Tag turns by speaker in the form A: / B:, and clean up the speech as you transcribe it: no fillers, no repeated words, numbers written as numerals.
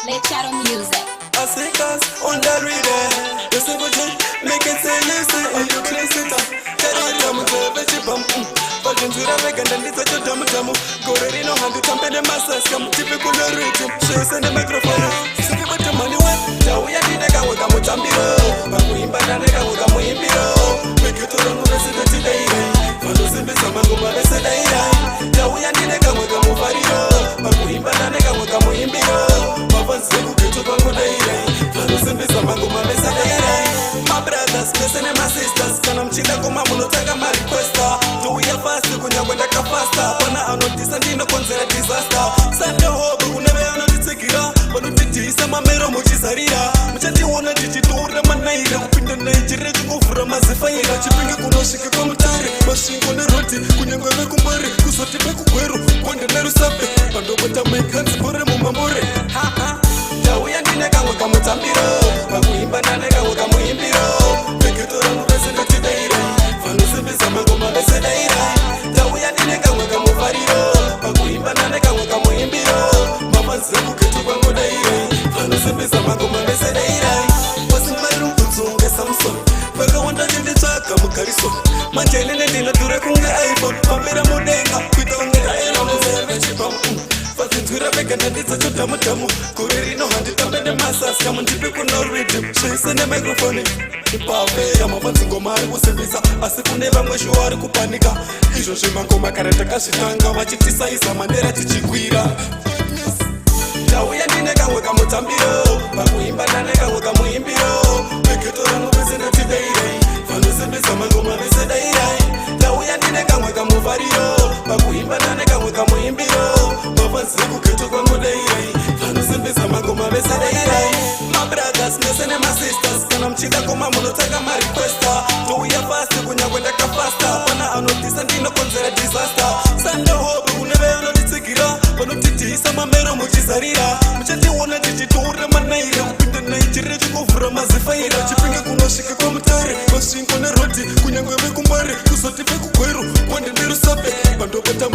A: Let Shadow Music.
B: I say cause on the reader. Listen good, make it say listen. And you clean sit up. Tell you dumb to the bum. Falling to the vegan and it's a dumb dumb. Go ready no hand to jump in the masses. Come typical rhythm. Shows in the microphone. Sing about the money when. Now we are in the guy with a mutambiro. But we in Banana with a muimbiro. Make you to the resident today. Follow the best of Mango today. Now we are in the guy with a mufario. But we in Banana with a muimbiro. Papa's the good to Bango day. My brothers, listen and my sisters. Can I'm chilling with my monotaga my requester. Do we have fast to go when I can faster? But I know this and no consider disaster. Sunday hope we never know the Sekira. But the tea is a mamero Muchisaria. Muchati wanna teach you to Ramanaira. Up in the Nigeria to go from Mazifaira. Chipping a Kunoshika Komatari. Machine on the roti. Kunyango Kumari. Kusoti Kuero. When the Nerusape. And over the make hands for a Mumamore. Ha ha. Jawi and Nega Wakamutambiro. Makuimba na nega wakamuimbiro. Pekitora mubesene tideira. Fanuse bisa magoma besedeira. Jawi ya nega wakamufariro. Makuimba na nega wakamuimbiro. Mama zeku ketu kwangu deira. Fanuse bisa magoma besedeira. Wasimaru kutunge Samsung. Baka wanda jindi chaka mukariso. Manjene nila dure kunge iPhone. Pamira mudenga. Kuita unge daira muzeme chipamu. Fasintura vega na nditsa chodamu damu. Kuriri no handi tambende masas. Kama njipi kuna rhythm. Shayse ne microphone. Ipawe ya mafanzi ngoma ari kusevisa. Asifune vamwe shuari kupanika. Izho shimangoma karata kashitanga. Wachitisa isa mandera chichikwira. Jauya ndineka weka mutambiro. Makuimba naneka weka muimbiro. Peketora mubese na tideire. Fanusembisa mangoma bese deire. Jauya ndineka weka muvario. Makuimba naneka weka muimbiro. Mafanzi kuketu kwa mudeire. Fanusembisa mangoma bese deire. My brothers, listen and my sisters. Can I'm chida kuma monotaga my requester. Do we have fast kunya kwenda ka faster. Wana anotisa ndino consider disaster. Sunday hope we never know the Sekira. But no titi isa mamero Muchisaria. Mchati wana titi tuure manaira. Upinda Nigeria tuko fura mazifaira. Chipinga kunoshika kwa mutare. Machine kone roti. Kunya ngwebe kumbare. Kusoti peku kweru. Wande niru sape. Bando bata